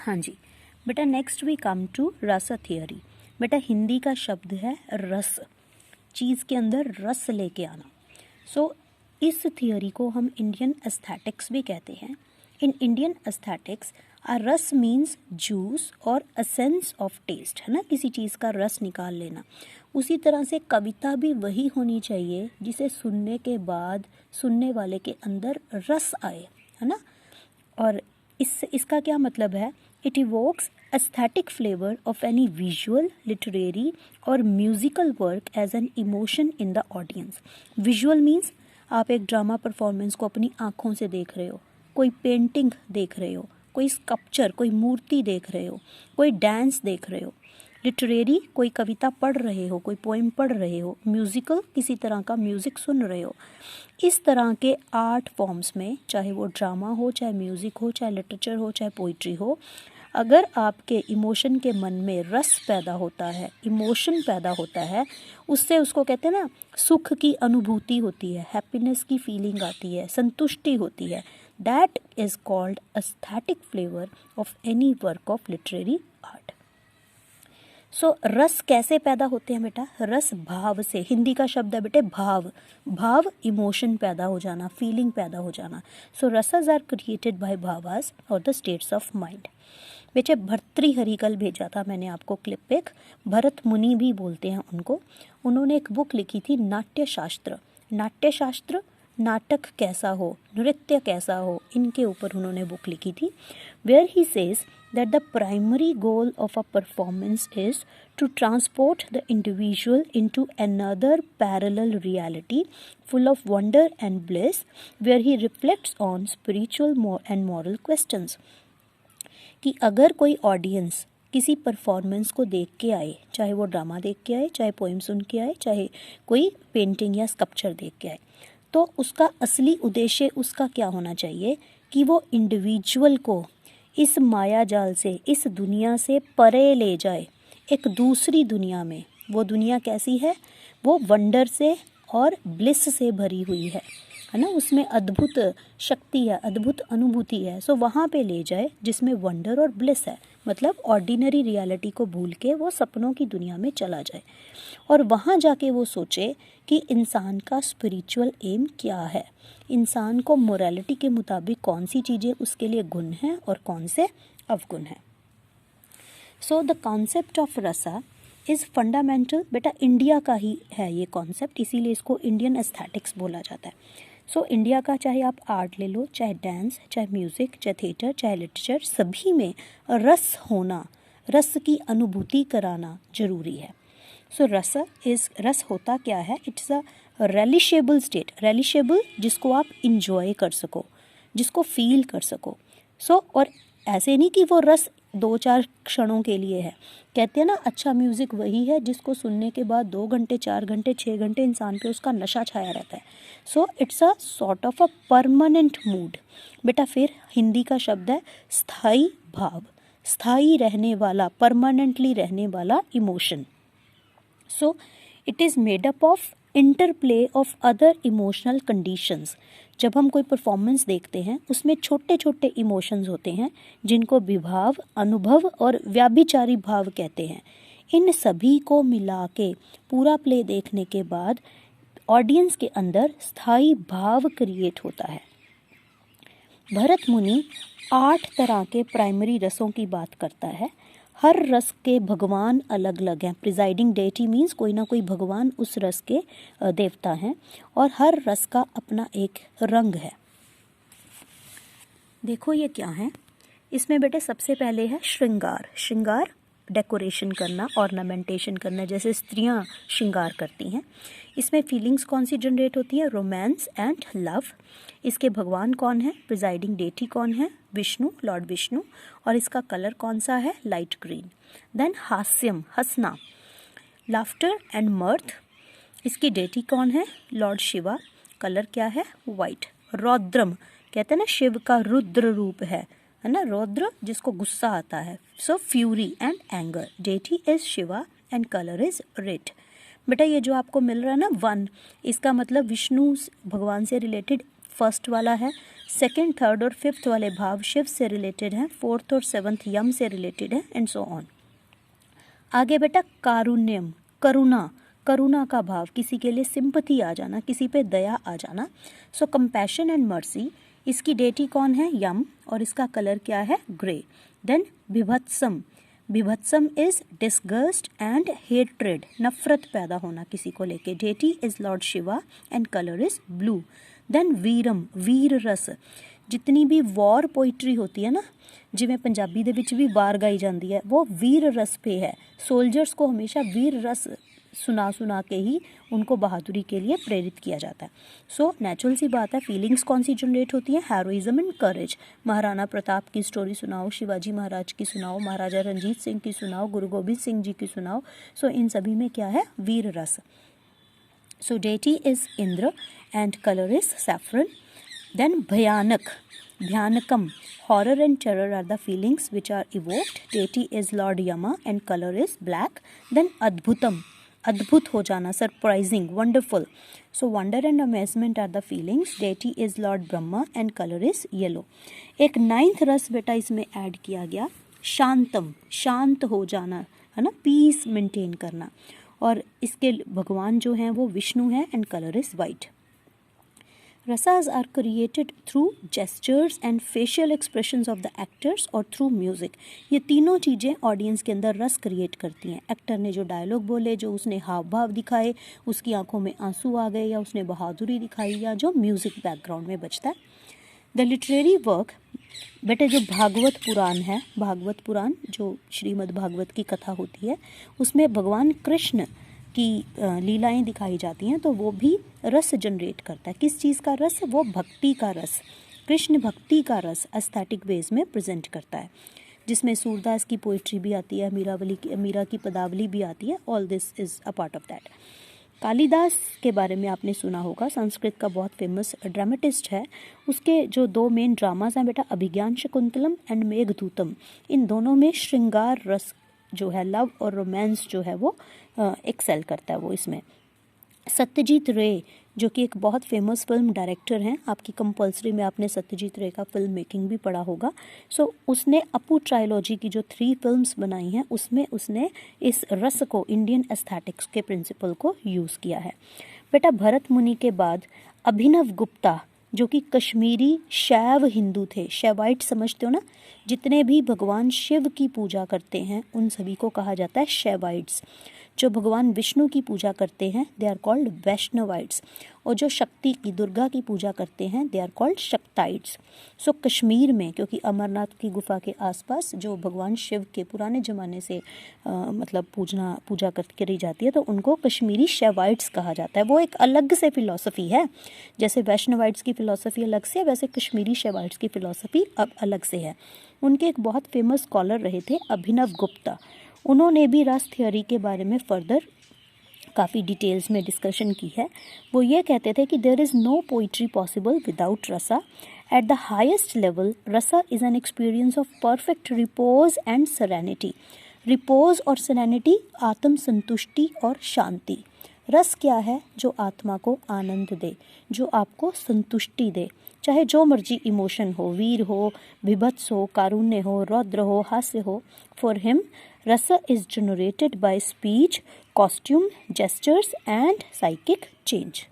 हाँ जी बेटा, next we come to रस थियोरी। बेटा हिंदी का शब्द है रस, चीज़ के अंदर रस लेके आना। सो इस थियोरी को हम इंडियन एस्थेटिक्स भी कहते हैं। इन इंडियन एस्थेटिक्स अ रस मीन्स जूस और अ सेंस ऑफ टेस्ट, है ना, किसी चीज़ का रस निकाल लेना। उसी तरह से कविता भी वही होनी चाहिए जिसे सुनने के बाद सुनने वाले के अंदर रस आए, है ना। और इसका क्या मतलब है? It evokes aesthetic flavor of any visual, literary or musical work as an emotion in the audience. Visual means आप एक ड्रामा परफॉर्मेंस को अपनी आँखों से देख रहे हो, कोई पेंटिंग देख रहे हो, कोई स्कल्पचर, कोई मूर्ति देख रहे हो, कोई डांस देख रहे हो। लिटरेरी कोई कविता पढ़ रहे हो, कोई पोएम पढ़ रहे हो। म्यूज़िकल किसी तरह का म्यूज़िक सुन रहे हो। इस तरह के आर्ट फॉर्म्स में, चाहे वो ड्रामा हो, चाहे म्यूज़िक हो, चाहे लिटरेचर हो, चाहे पोइट्री हो, अगर आपके इमोशन के मन में रस पैदा होता है, इमोशन पैदा होता है, उससे उसको कहते हैं ना, सुख की अनुभूति होती है, हैप्पीनेस की फीलिंग आती है, संतुष्टि होती है। That is called aesthetic flavour of any work of literary art. So रस कैसे पैदा होते हैं बेटा? रस भाव से। हिंदी का शब्द है बेटे भाव। भाव इमोशन पैदा हो जाना, फीलिंग पैदा हो जाना। सो रसस आर क्रिएटेड बाय भावास और द स्टेट्स ऑफ माइंड। बेटे भर्तृहरि कल भेजा था मैंने आपको क्लिप एक, भरत मुनि भी बोलते हैं उनको। उन्होंने एक बुक लिखी थी नाट्य शास्त्र। नाट्य शास्त्र, नाटक कैसा हो, नृत्य कैसा हो, इनके ऊपर उन्होंने बुक लिखी थी। Where he says that the primary goal of a performance is to transport the individual into another parallel reality full of wonder and bliss, where he reflects on spiritual and moral questions. कि अगर कोई audience किसी performance को देख के आए, चाहे वो ड्रामा देख के आए, चाहे पोइम सुन के आए, चाहे कोई पेंटिंग या स्कल्पचर देख के आए, तो उसका असली उद्देश्य उसका क्या होना चाहिए कि वो इंडिविजुअल को इस माया जाल से, इस दुनिया से परे ले जाए, एक दूसरी दुनिया में। वो दुनिया कैसी है? वो वंडर से और ब्लिस से भरी हुई है ना, उसमें अद्भुत शक्ति है, अद्भुत अनुभूति है। सो वहाँ पे ले जाए जिसमें वंडर और ब्लिस है, मतलब ऑर्डिनरी रियलिटी को भूल के वो सपनों की दुनिया में चला जाए और वहाँ जाके वो सोचे कि इंसान का स्पिरिचुअल एम क्या है, इंसान को मोरालिटी के मुताबिक कौन सी चीज़ें उसके लिए गुण हैं और कौन से अवगुण हैं। सो द कॉन्सेप्ट ऑफ रसा इज़ फंडामेंटल। बेटा इंडिया का ही है ये कॉन्सेप्ट, इसीलिए इसको इंडियन एस्थेटिक्स बोला जाता है। सो इंडिया का चाहे आप आर्ट ले लो, चाहे डांस, चाहे म्यूज़िक, चाहे थिएटर, चाहे लिटरेचर, सभी में रस होना, रस की अनुभूति कराना जरूरी है। सो रस होता क्या है? It's a रेलिशेबल state. रेलिशेबल जिसको आप इंजॉय कर सको, जिसको फील कर सको। सो और ऐसे नहीं कि वो रस 2-4 क्षणों के लिए है। कहते हैं ना, अच्छा म्यूज़िक वही है जिसको सुनने के बाद 2 घंटे, 4 घंटे, 6 घंटे इंसान पे उसका नशा छाया रहता है। So it's a sort of a permanent mood. बेटा फिर हिंदी का शब्द है स्थायी भाव, स्थायी रहने वाला, परमानेंटली रहने वाला emotion. So it is made up of interplay of other emotional conditions. जब हम कोई परफॉर्मेंस देखते हैं उसमें छोटे छोटे इमोशंस होते हैं जिनको विभाव, अनुभव और व्याभिचारी भाव कहते हैं। इन सभी को मिला के पूरा प्ले देखने के बाद ऑडियंस के अंदर स्थायी भाव क्रिएट होता है। भरत मुनि 8 तरह के प्राइमरी रसों की बात करता है। हर रस के भगवान अलग अलग हैं। प्रिजाइडिंग डेटी मीन्स कोई ना कोई भगवान उस रस के देवता हैं और हर रस का अपना एक रंग है। देखो ये क्या है इसमें बेटे? सबसे पहले है श्रृंगार। श्रृंगार डेकोरेशन करना, ऑर्नामेंटेशन करना, जैसे स्त्रियां श्रृंगार करती हैं। इसमें फीलिंग्स कौन सी जनरेट होती है? Romance and love. इसके भगवान कौन है? प्रिजाइडिंग डेटी कौन है? विष्णु, लॉर्ड विष्णु। और इसका कलर कौन सा है? Light green. देन हास्यम, हंसना, लाफ्टर एंड मर्थ। इसकी डेटी कौन है? लॉर्ड शिवा। कलर क्या है? वाइट। रौद्रम, कहते हैं ना शिव का रुद्र रूप है ना, रौद्र जिसको गुस्सा आता है। So fury and anger. Deity is Shiva and colour is red. बेटा ये जो आपको मिल रहा है ना 1, इसका मतलब विष्णु भगवान से रिलेटेड फर्स्ट वाला है, सेकंड, थर्ड और फिफ्थ वाले भाव शिव से रिलेटेड हैं, फोर्थ और सेवंथ यम से रिलेटेड है, एंड सो ऑन। आगे बेटा कारुण्यम, करुणा, करुणा का भाव, किसी के लिए सिंपथी आ जाना, किसी पे दया आ जाना। सो कंपैशन एंड मर्सी, इसकी डेटी कौन है, यम, और इसका कलर क्या है, ग्रे। देन बिभत्सम, बिभत्सम इज डिस्गस्ट एंड हेट्रेड, नफरत पैदा होना किसी को लेके, deity is lord Shiva and colour is blue. Then वीरम, वीर रस, जितनी भी वॉर पोइट्री होती है ना, जिमें पंजाबी दे विच भी वार गाई जाती है, वो वीर रस पे है। सोल्जर्स को हमेशा वीर रस सुना सुना के ही उनको बहादुरी के लिए प्रेरित किया जाता है। सो नेचुरल सी बात है, फीलिंग्स कौन सी जनरेट होती है, heroism and courage. Maharana Pratap की स्टोरी सुनाओ, शिवाजी महाराज की सुनाओ, महाराजा रंजीत सिंह की सुनाओ, गुरु गोबिंद सिंह जी की सुनाओ। सो इन सभी में क्या है, वीर रस। So deity is Indra and colour is saffron. Then भयानक, भयानकम, horror and terror are the feelings which are evoked. Deity is Lord Yama and color is black. Then adbhutam, अद्भुत हो जाना, surprising, wonderful. So wonder and amazement are the feelings. Deity is lord Brahma and colour is yellow. एक ninth rasa बेटा इसमें add किया गया, शांतम, शांत हो जाना, है ना, पीस मेंटेन करना। और इसके भगवान जो हैं वो विष्णु हैं and colour is white. Rasas are created through gestures and facial expressions of the actors और through music। ये तीनों चीज़ें ऑडियंस के अंदर रस क्रिएट करती हैं। एक्टर ने जो डायलॉग बोले, जो उसने हाव भाव दिखाए, उसकी आंखों में आंसू आ गए, या उसने बहादुरी दिखाई, या जो म्यूज़िक बैकग्राउंड में बजता है। द लिटरेरी वर्क, बेटे जो भागवत पुराण है, भागवत पुराण जो श्रीमद् भागवत की कथा होती है, उसमें भगवान कृष्ण की लीलाएं दिखाई जाती हैं, तो वो भी रस जनरेट करता है। किस चीज़ का रस, वो भक्ति का रस, कृष्ण भक्ति का रस एस्थेटिक वेज में प्रेजेंट करता है, जिसमें सूरदास की पोइट्री भी आती है, मीरा की पदावली भी आती है। All this is a part of that. Kalidas के बारे में आपने सुना होगा, संस्कृत का बहुत फेमस ड्रामेटिस्ट है। उसके जो दो मेन ड्रामाज हैं बेटा, अभिज्ञान शकुंतलम एंड मेघदूतम, इन दोनों में श्रृंगार रस जो है, लव और रोमांस जो है वो एक्सेल करता है वो इसमें। सत्यजीत रे जो कि एक बहुत फेमस फिल्म डायरेक्टर हैं, आपकी कंपल्सरी में आपने सत्यजीत रे का फिल्म मेकिंग भी पढ़ा होगा। सो उसने अपू ट्रायोलॉजी की जो 3 फिल्म्स बनाई हैं, उसमें उसने इस रस को, इंडियन एस्थेटिक्स के प्रिंसिपल को यूज़ किया है। बेटा भरत मुनि के बाद अभिनव गुप्ता जो कि कश्मीरी शैव हिंदू थे, शैवाइट समझते हो ना, जितने भी भगवान शिव की पूजा करते हैं उन सभी को कहा जाता है शैवाइट्स। जो भगवान विष्णु की पूजा करते हैं दे आर कॉल्ड वैष्णवाइट्स, और जो शक्ति की, दुर्गा की पूजा करते हैं दे आर कॉल्ड शक्ताइट्स। सो कश्मीर में, क्योंकि अमरनाथ की गुफा के आसपास जो भगवान शिव के पुराने ज़माने से मतलब पूजा करी जाती है, तो उनको कश्मीरी शैवाइट्स कहा जाता है। वो एक अलग से फ़िलॉसफी है, जैसे वैष्णवाइट्स की फ़िलॉसफी अलग से है, वैसे कश्मीरी शैवाइट्स की फ़िलॉसफी अब अलग से है। उनके एक बहुत फेमस स्कॉलर रहे थे अभिनव गुप्ता, उन्होंने भी रस थ्योरी के बारे में फर्दर काफ़ी डिटेल्स में डिस्कशन की है। वो ये कहते थे कि there is no poetry possible without rasa. At the highest level rasa is an experience of perfect repose and serenity. Repose और सेरेनिटी, आत्म संतुष्टि और शांति। रस क्या है, जो आत्मा को आनंद दे, जो आपको संतुष्टि दे, चाहे जो मर्जी इमोशन हो, वीर हो, विभत्स हो, कारुण्य हो, रौद्र हो, हास्य हो। फॉर हिम रसा is generated by speech, costume, gestures and psychic change.